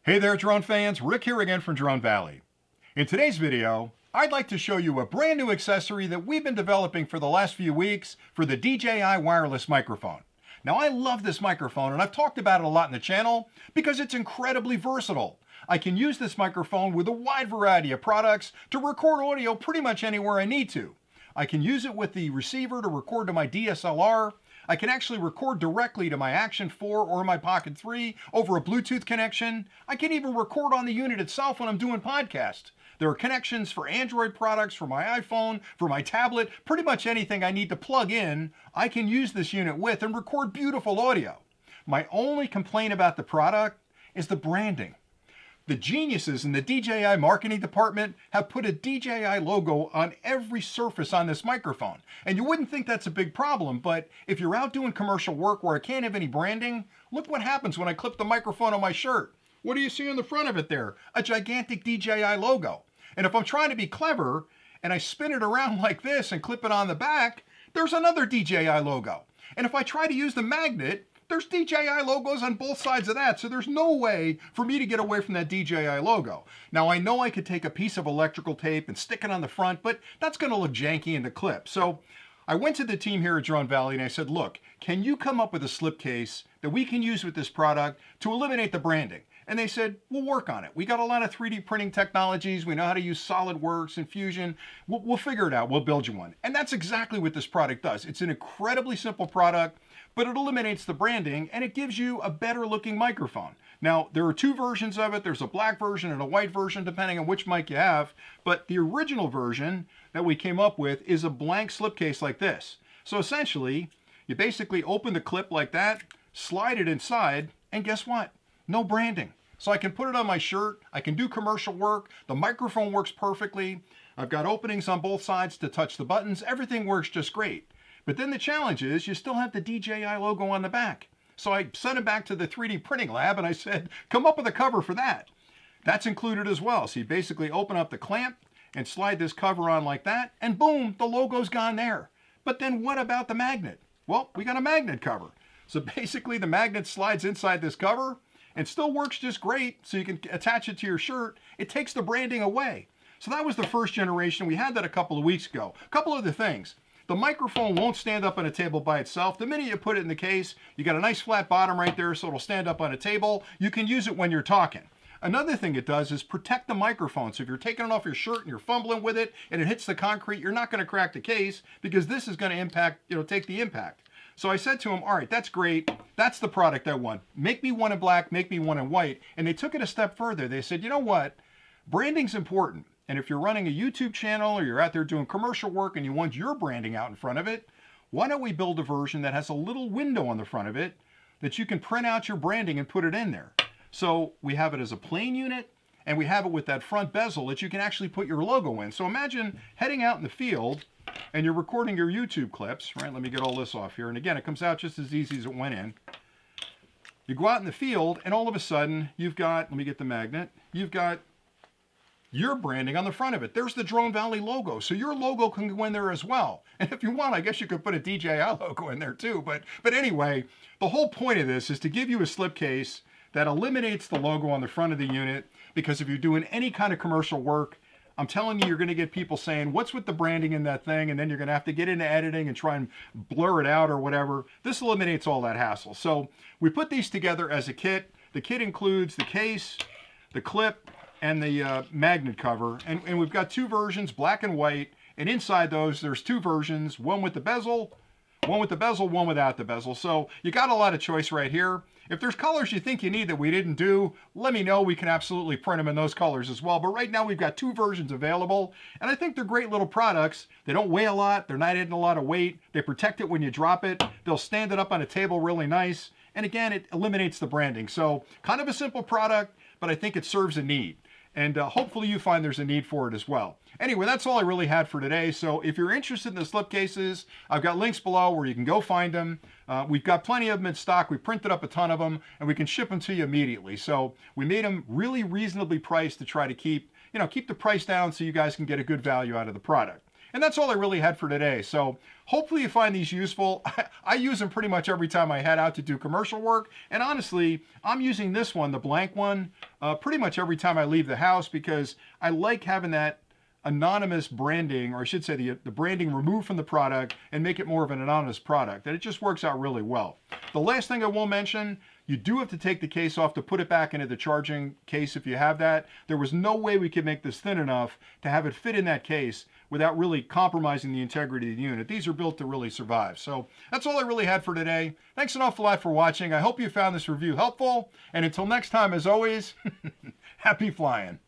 Hey there drone fans, Rick here again from Drone Valley. In today's video, I'd like to show you a brand new accessory that we've been developing for the last few weeks for the DJI wireless microphone. Now I love this microphone and I've talked about it a lot in the channel because it's incredibly versatile. I can use this microphone with a wide variety of products to record audio pretty much anywhere I need to. I can use it with the receiver to record to my DSLR. I can actually record directly to my Action 4 or my Pocket 3 over a Bluetooth connection. I can even record on the unit itself when I'm doing podcasts. There are connections for Android products, for my iPhone, for my tablet, pretty much anything I need to plug in, I can use this unit with and record beautiful audio. My only complaint about the product is the branding. The geniuses in the DJI marketing department have put a DJI logo on every surface on this microphone. And you wouldn't think that's a big problem, but if you're out doing commercial work where I can't have any branding, look what happens when I clip the microphone on my shirt. What do you see on the front of it there? A gigantic DJI logo. And if I'm trying to be clever and I spin it around like this and clip it on the back, there's another DJI logo. And if I try to use the magnet, there's DJI logos on both sides of that, so there's no way for me to get away from that DJI logo. Now I know I could take a piece of electrical tape and stick it on the front, but that's gonna look janky in the clip. So I went to the team here at Drone Valley and I said, look, can you come up with a slipcase that we can use with this product to eliminate the branding? And they said, we'll work on it. We got a lot of 3D printing technologies. We know how to use SolidWorks and Fusion. We'll figure it out. We'll build you one. And that's exactly what this product does. It's an incredibly simple product, but it eliminates the branding and it gives you a better looking microphone. Now, there are two versions of it. There's a black version and a white version, depending on which mic you have. But the original version that we came up with is a blank slipcase like this. So essentially, you basically open the clip like that, slide it inside, and guess what? No branding. So I can put it on my shirt, I can do commercial work, the microphone works perfectly, I've got openings on both sides to touch the buttons, everything works just great. But then the challenge is you still have the DJI logo on the back. So I sent it back to the 3D printing lab and I said, come up with a cover for that. That's included as well. So you basically open up the clamp and slide this cover on like that, and boom, the logo's gone there. But then what about the magnet? Well, we got a magnet cover. So basically the magnet slides inside this cover, and still works just great, so you can attach it to your shirt. It takes the branding away. So that was the first generation. We had that a couple of weeks ago. A couple other things. The microphone won't stand up on a table by itself. The minute you put it in the case, you got a nice flat bottom right there, so it'll stand up on a table. You can use it when you're talking. Another thing it does is protect the microphone. So if you're taking it off your shirt and you're fumbling with it and it hits the concrete, you're not going to crack the case because this is going to take the impact. So I said to him, all right, that's great. That's the product I want. Make me one in black, make me one in white. And they took it a step further. They said, you know what? Branding's important. And if you're running a YouTube channel or you're out there doing commercial work and you want your branding out in front of it, why don't we build a version that has a little window on the front of it that you can print out your branding and put it in there. So we have it as a plain unit and we have it with that front bezel that you can actually put your logo in. So imagine heading out in the field and you're recording your YouTube clips, right? Let me get all this off here. And again, it comes out just as easy as it went in. You go out in the field and all of a sudden you've got, let me get the magnet, you've got your branding on the front of it. There's the Drone Valley logo. So your logo can go in there as well. And if you want, I guess you could put a DJI logo in there too. But anyway, the whole point of this is to give you a slipcase that eliminates the logo on the front of the unit, because if you're doing any kind of commercial work, I'm telling you, you're going to get people saying, what's with the branding in that thing? And then you're going to have to get into editing and try and blur it out or whatever. This eliminates all that hassle. So we put these together as a kit. The kit includes the case, the clip, and the magnet cover. And we've got two versions, black and white. And inside those, there's two versions, one with the bezel, one without the bezel. So you got a lot of choice right here. If there's colors you think you need that we didn't do, let me know. We can absolutely print them in those colors as well. But right now we've got two versions available. And I think they're great little products. They don't weigh a lot. They're not adding a lot of weight. They protect it when you drop it. They'll stand it up on a table really nice. And again, it eliminates the branding. So kind of a simple product, but I think it serves a need. And hopefully you find there's a need for it as well. Anyway, that's all I really had for today. So if you're interested in the slipcases, I've got links below where you can go find them. We've got plenty of them in stock. We printed up a ton of them and we can ship them to you immediately. So we made them really reasonably priced to try to keep the price down so you guys can get a good value out of the product. And that's all I really had for today. So hopefully you find these useful. I use them pretty much every time I head out to do commercial work. And honestly, I'm using this one, the blank one, pretty much every time I leave the house because I like having that anonymous branding, or I should say the branding removed from the product and make it more of an anonymous product. And it just works out really well. The last thing I will mention, you do have to take the case off to put it back into the charging case if you have that. There was no way we could make this thin enough to have it fit in that case without really compromising the integrity of the unit. These are built to really survive. So that's all I really had for today. Thanks an awful lot for watching. I hope you found this review helpful. And until next time, as always, happy flying.